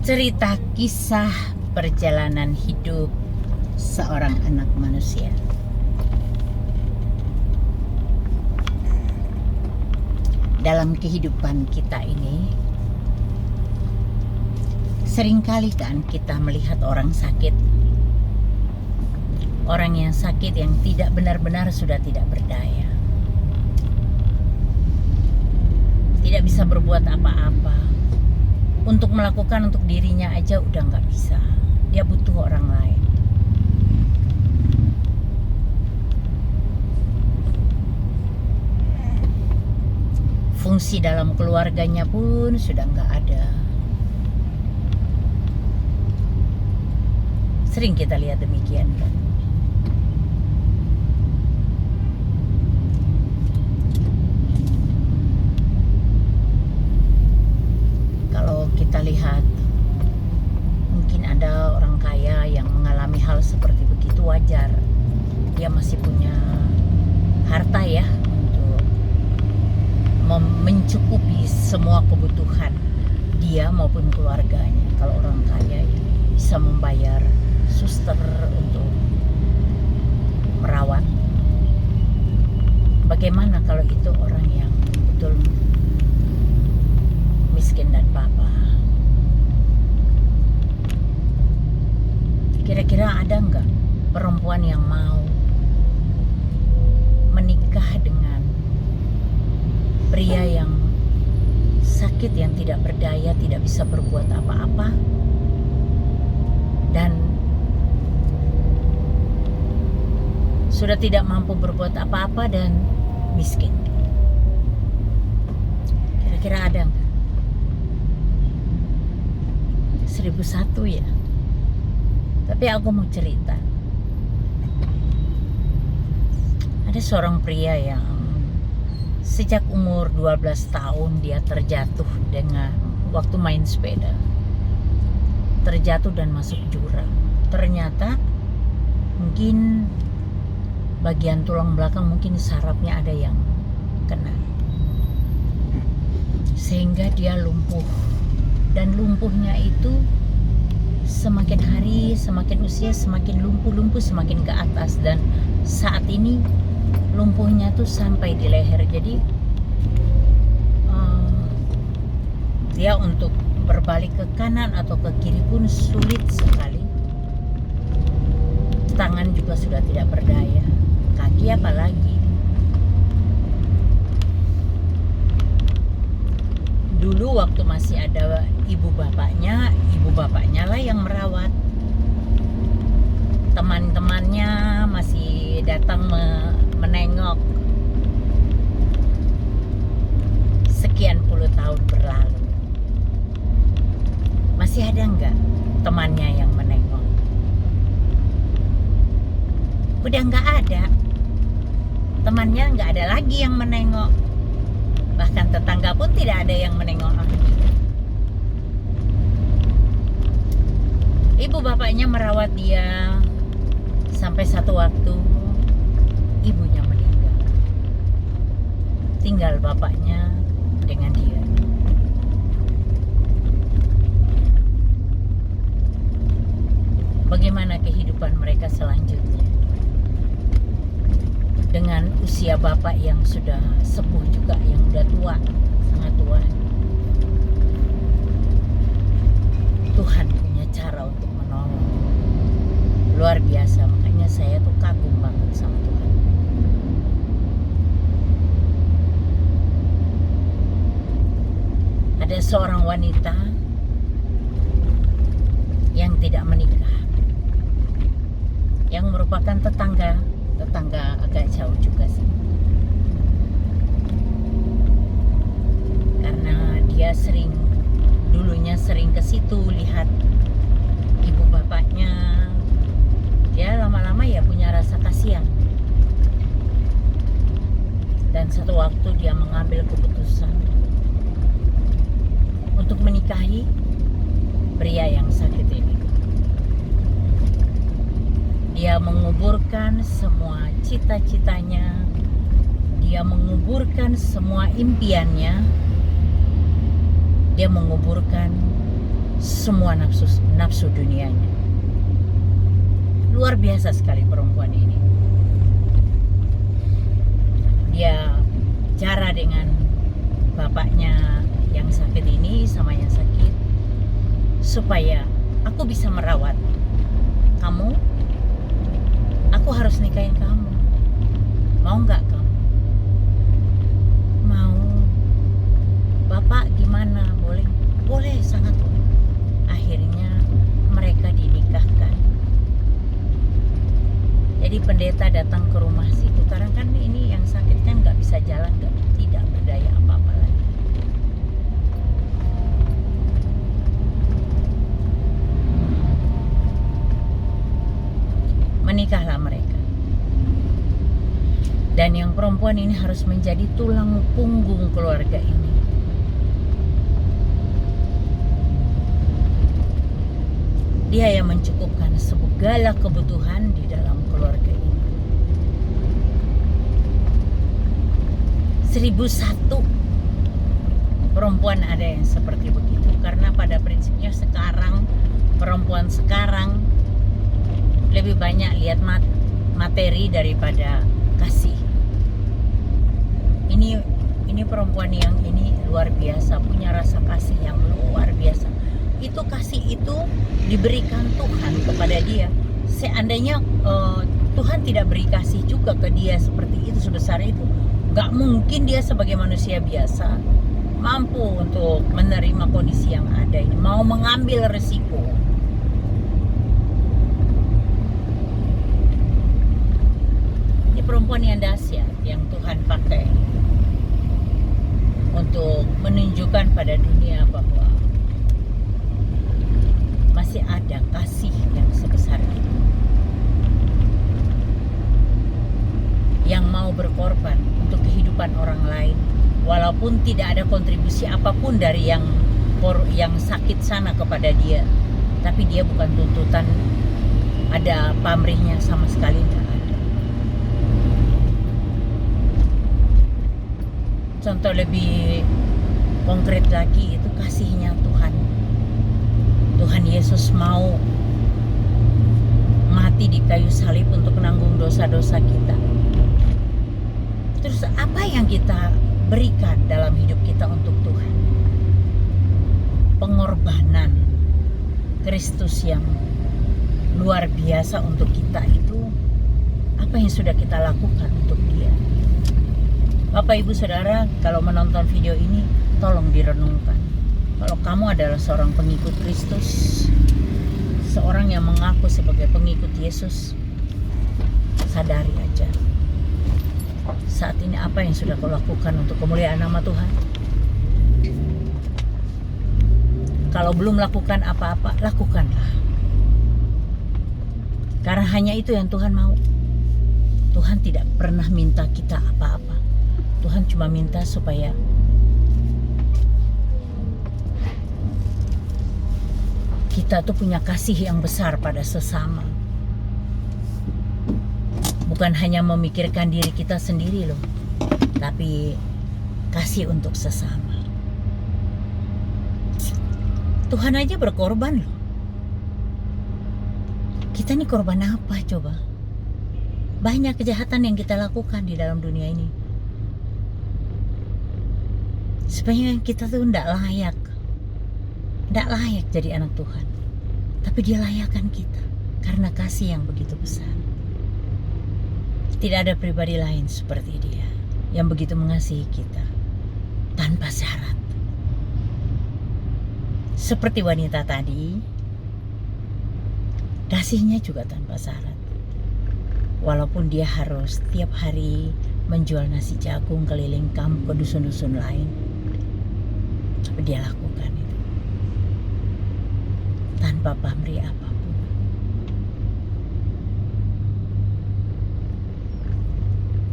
Cerita kisah perjalanan hidup seorang anak manusia. Dalam kehidupan kita ini, seringkali kan kita melihat orang sakit. Orang yang sakit yang tidak benar-benar sudah tidak berdaya. Tidak bisa berbuat apa-apa. Untuk melakukan untuk dirinya aja udah nggak bisa. Dia butuh orang lain. Fungsi dalam keluarganya pun sudah nggak ada. Sering kita lihat demikian kan. Kalau kita lihat, mungkin ada orang kaya yang mengalami hal seperti begitu, wajar. Dia masih punya harta ya untuk mencukupi semua kebutuhan dia maupun keluarganya. Kalau orang kaya ya, bisa membayar suster untuk merawat. Bagaimana kalau itu orang yang betul miskin dan papa? Kira-kira ada nggak perempuan yang mau menikah dengan pria yang sakit, yang tidak berdaya, tidak bisa berbuat apa-apa, dan sudah tidak mampu berbuat apa-apa dan miskin? Kira-kira ada nggak? 1001 ya. Tapi aku mau cerita. Ada seorang pria yang sejak umur 12 tahun dia terjatuh dengan waktu main sepeda. Terjatuh dan masuk jurang. Ternyata mungkin bagian tulang belakang, mungkin sarafnya ada yang kena. Sehingga dia lumpuh. Dan lumpuhnya itu semakin hari, semakin usia, semakin lumpuh, semakin ke atas. Dan saat ini lumpuhnya tuh sampai di leher. Jadi dia untuk berbalik ke kanan atau ke kiri pun sulit sekali. Tangan juga sudah tidak berdaya, kaki apalagi. Dulu waktu masih ada ibu bapaknya lah yang merawat. Teman-temannya masih datang menengok. Sekian puluh tahun berlalu, masih ada nggak temannya yang menengok? Udah nggak ada. Temannya nggak ada lagi yang menengok. Bahkan tetangga pun tidak ada yang menengok lagi. Ibu bapaknya merawat dia sampai satu waktu ibunya meninggal. Tinggal bapaknya dengan dia. Bagaimana kehidupan mereka selanjutnya? Dengan usia bapak yang sudah sepuh juga, yang udah tua, sangat tua. Tuhan punya cara untuk menolong. Luar biasa, makanya saya tuh kagum banget sama Tuhan. Ada seorang wanita yang tidak menikah, yang merupakan tetangga agak jauh juga sih. Karena dia dulunya sering ke situ lihat ibu bapaknya. Dia lama-lama ya punya rasa kasihan. Dan satu waktu dia mengambil keputusan untuk menikahi pria yang sakit ini. Dia menguburkan semua cita-citanya, dia menguburkan semua impiannya, dia menguburkan semua nafsu dunianya. Luar biasa sekali perempuan ini. Dia bicara dengan bapaknya yang sakit ini sama yang sakit, supaya aku bisa merawat kamu, aku harus nikahin kamu. Mau nggak kamu? Mau. Bapak gimana? Boleh? Boleh, sangat boleh. Akhirnya mereka dinikahkan. Jadi pendeta datang ke rumah situ, karena kan ini yang sakit kan nggak bisa jalan, tidak berdaya apa-apa lagi. Menikahlah mereka. Dan yang perempuan ini harus menjadi tulang punggung keluarga ini. Dia yang mencukupkan segala kebutuhan di dalam keluarga ini. 1001 perempuan ada yang seperti begitu. Karena pada prinsipnya sekarang, perempuan sekarang lebih banyak lihat materi daripada kasih. Ini perempuan yang ini luar biasa, punya rasa kasih yang luar biasa. Itu kasih itu diberikan Tuhan kepada dia. Seandainya Tuhan tidak beri kasih juga ke dia seperti itu, sebesar itu, gak mungkin dia sebagai manusia biasa mampu untuk menerima kondisi yang ada ini, mau mengambil resiko. Ini perempuan yang dahsyat yang Tuhan pakai untuk menunjukkan pada dunia bahwa masih ada kasih yang sebesar itu, yang mau berkorban untuk kehidupan orang lain, walaupun tidak ada kontribusi apapun dari yang sakit sana kepada dia, tapi dia bukan tuntutan ada pamrihnya sama sekali, tidak ada. Contoh lebih konkret lagi itu kasihnya Tuhan. Tuhan Yesus mau mati di kayu salib untuk menanggung dosa-dosa kita. Terus apa yang kita berikan dalam hidup kita untuk Tuhan? Pengorbanan Kristus yang luar biasa untuk kita itu, apa yang sudah kita lakukan untuk Dia? Bapak, Ibu, Saudara, kalau menonton video ini, tolong direnungkan. Kalau kamu adalah seorang pengikut Kristus, seorang yang mengaku sebagai pengikut Yesus, sadari aja saat ini apa yang sudah kau lakukan untuk kemuliaan nama Tuhan. Kalau belum lakukan apa-apa, lakukanlah. Karena hanya itu yang Tuhan mau. Tuhan tidak pernah minta kita apa-apa. Tuhan cuma minta supaya kita tuh punya kasih yang besar pada sesama. Bukan hanya memikirkan diri kita sendiri loh, tapi kasih untuk sesama. Tuhan aja berkorban loh. Kita nih korban apa coba? Banyak kejahatan yang kita lakukan di dalam dunia ini. Sebenarnya kita tuh tidak layak jadi anak Tuhan. Tapi Dia layakkan kita karena kasih yang begitu besar. Tidak ada pribadi lain seperti Dia yang begitu mengasihi kita tanpa syarat. Seperti wanita tadi, kasihnya juga tanpa syarat. Walaupun dia harus tiap hari menjual nasi jagung keliling kampung ke dusun-dusun lain, tapi dia lakukan itu tanpa pamrih apapun.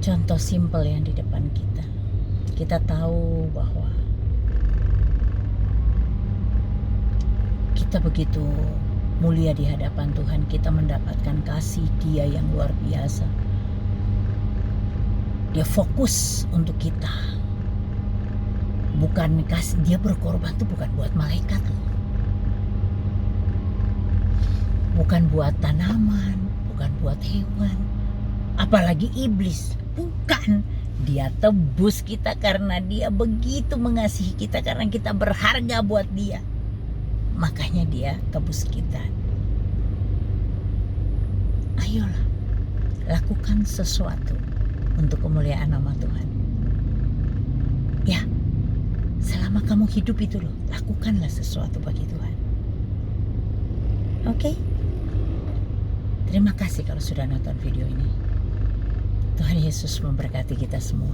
Contoh simpel yang di depan kita. Kita tahu bahwa kita begitu mulia di hadapan Tuhan. Kita mendapatkan kasih Dia yang luar biasa. Dia fokus untuk kita. Bukan kasih, Dia berkorban tuh bukan buat malaikat loh. Bukan buat tanaman, bukan buat hewan, apalagi iblis. Bukan. Dia tebus kita karena dia begitu mengasihi kita, karena kita berharga buat dia. Makanya dia tebus kita. Ayolah, lakukan sesuatu untuk kemuliaan nama Tuhan. Ya, selama kamu hidup itu loh, lakukanlah sesuatu bagi Tuhan. Oke? Terima kasih kalau sudah nonton video ini. Tuhan Yesus memberkati kita semua.